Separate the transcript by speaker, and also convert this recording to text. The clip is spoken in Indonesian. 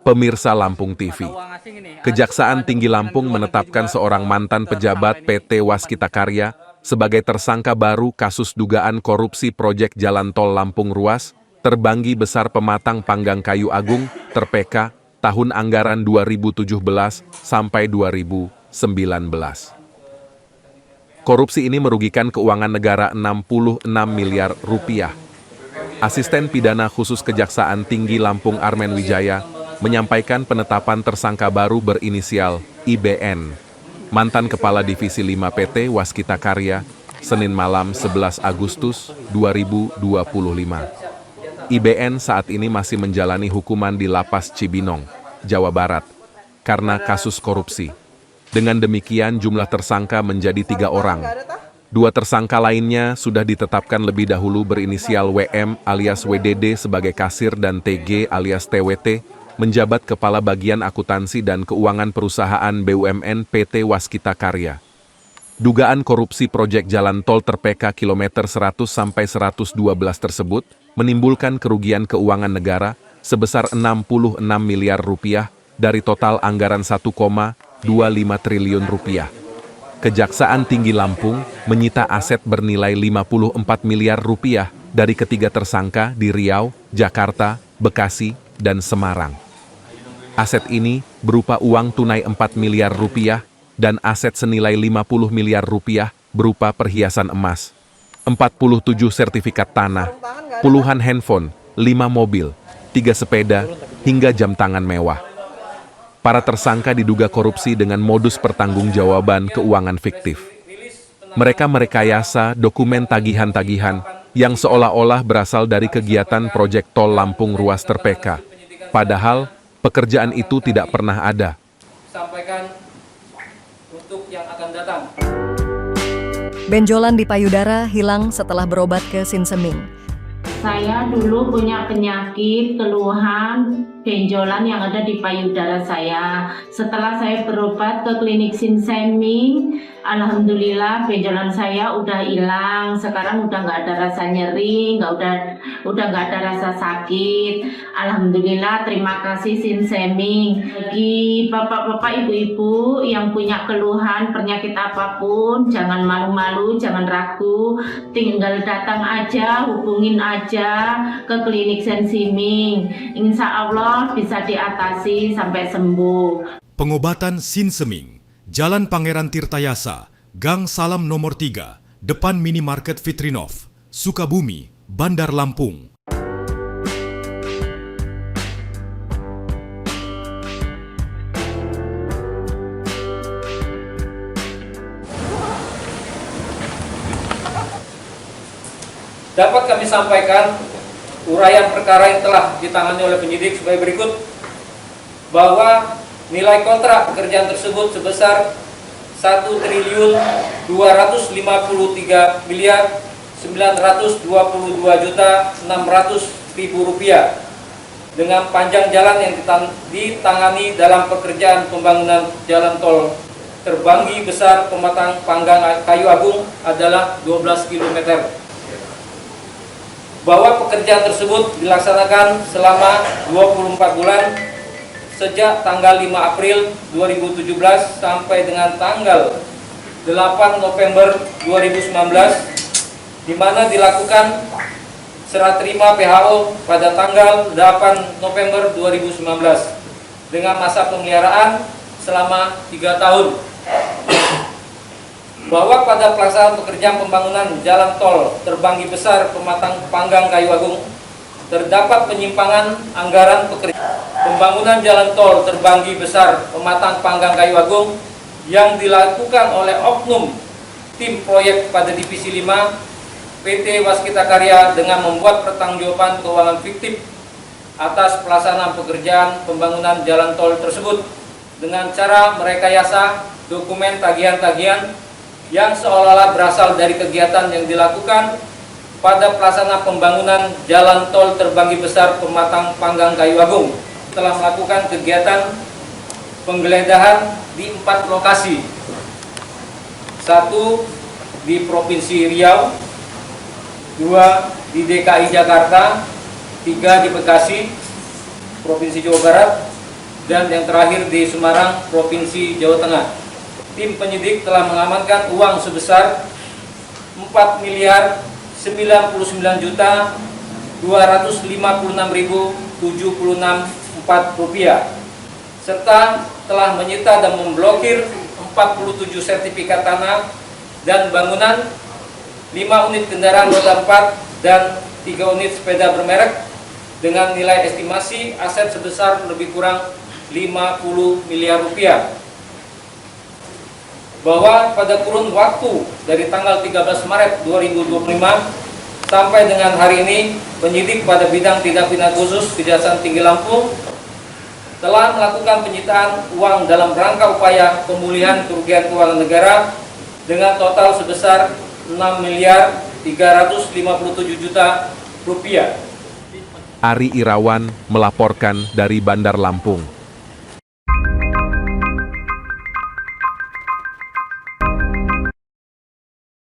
Speaker 1: Pemirsa Lampung TV, Kejaksaan Tinggi Lampung menetapkan seorang mantan pejabat PT Waskita Karya sebagai tersangka baru kasus dugaan korupsi proyek Jalan Tol Lampung Ruas, Terbanggi Besar Pematang Panggang Kayu Agung, TerPK, tahun anggaran 2017 sampai 2019. Korupsi ini merugikan keuangan negara 66 miliar rupiah. Asisten Pidana Khusus Kejaksaan Tinggi Lampung Armen Wijaya menyampaikan penetapan tersangka baru berinisial IBN, mantan Kepala Divisi 5 PT Waskita Karya, Senin malam 11 Agustus 2025. IBN saat ini masih menjalani hukuman di Lapas Cibinong, Jawa Barat, karena kasus korupsi. Dengan demikian jumlah tersangka menjadi 3 orang. 2 tersangka lainnya sudah ditetapkan lebih dahulu berinisial WM alias WDD sebagai kasir dan TG alias TWT, menjabat Kepala Bagian Akuntansi dan Keuangan Perusahaan BUMN PT Waskita Karya. Dugaan korupsi proyek Jalan Tol TerPK kilometer 100 sampai 112 tersebut menimbulkan kerugian keuangan negara sebesar 66 miliar rupiah dari total anggaran 1,25 triliun rupiah. Kejaksaan Tinggi Lampung menyita aset bernilai 54 miliar rupiah dari ketiga tersangka di Riau, Jakarta, Bekasi, dan Semarang. Aset ini berupa uang tunai 4 miliar rupiah dan aset senilai 50 miliar rupiah berupa perhiasan emas, 47 sertifikat tanah, puluhan handphone, 5 mobil, 3 sepeda, hingga jam tangan mewah. Para tersangka diduga korupsi dengan modus pertanggungjawaban keuangan fiktif. Mereka merekayasa dokumen tagihan-tagihan yang seolah-olah berasal dari kegiatan proyek Tol Lampung Ruas TerPK. Padahal, pekerjaan itu tidak pernah ada.
Speaker 2: Sampaikan untuk yang akan datang.
Speaker 3: Benjolan di payudara hilang setelah berobat ke Sinseming.
Speaker 4: Saya dulu punya penyakit keluhan benjolan yang ada di payudara saya. Setelah saya berobat ke klinik Sinseming, alhamdulillah benjolan saya udah hilang. Sekarang udah nggak ada rasa nyeri, udah nggak ada rasa sakit. Alhamdulillah, terima kasih Sinseming. Bagi bapak-bapak, ibu-ibu yang punya keluhan penyakit apapun, jangan malu-malu, jangan ragu, tinggal datang aja, hubungin aja ke klinik Sinseming. Insya Allah bisa diatasi sampai sembuh.
Speaker 5: Pengobatan Sinseming, Jalan Pangeran Tirtayasa, Gang Salam nomor 3, depan Minimarket Fitrinov, Sukabumi, Bandar Lampung.
Speaker 2: Dapat kami sampaikan uraian perkara yang telah ditangani oleh penyidik sebagai berikut, bahwa nilai kontrak pekerjaan tersebut sebesar 1.253.922.600.000 rupiah dengan panjang jalan yang ditangani dalam pekerjaan pembangunan Jalan Tol Terbanggi Besar Pematang Panggang Kayu Agung adalah 12 km. Bahwa pekerjaan tersebut dilaksanakan selama 24 bulan sejak tanggal 5 April 2017 sampai dengan tanggal 8 November 2019, di mana dilakukan serah terima PHO pada tanggal 8 November 2019 dengan masa pemeliharaan selama 3 tahun. Bahwa pada pelaksanaan pekerjaan pembangunan Jalan Tol Terbanggi Besar Pematang Panggang Kayu Agung terdapat penyimpangan anggaran pekerjaan pembangunan Jalan Tol Terbanggi Besar Pematang Panggang Kayu Agung yang dilakukan oleh oknum tim proyek pada Divisi 5 PT Waskita Karya dengan membuat pertanggungjawaban keuangan fiktif atas pelaksanaan pekerjaan pembangunan jalan tol tersebut dengan cara merekayasa dokumen tagihan-tagihan yang seolah-olah berasal dari kegiatan yang dilakukan pada pelaksanaan pembangunan Jalan Tol Terbanggi Besar Pematang Panggang Kayu Agung. Telah melakukan kegiatan penggeledahan di 4 lokasi. 1 di Provinsi Riau, 2 di DKI Jakarta, 3 di Bekasi, Provinsi Jawa Barat, dan yang terakhir di Semarang, Provinsi Jawa Tengah. Tim penyidik telah mengamankan uang sebesar 4.959.256.076 rupiah, serta telah menyita dan memblokir 47 sertifikat tanah dan bangunan, 5 unit kendaraan roda 4 dan 3 unit sepeda bermerek dengan nilai estimasi aset sebesar lebih kurang 50 miliar rupiah. Bahwa pada kurun waktu dari tanggal 13 Maret 2025 sampai dengan hari ini, penyidik pada bidang tindak pidana khusus Kejaksaan Tinggi Lampung telah melakukan penyitaan uang dalam rangka upaya pemulihan kerugian keuangan negara dengan total sebesar 6.357.000.000 rupiah.
Speaker 1: Ari Irawan melaporkan dari Bandar Lampung.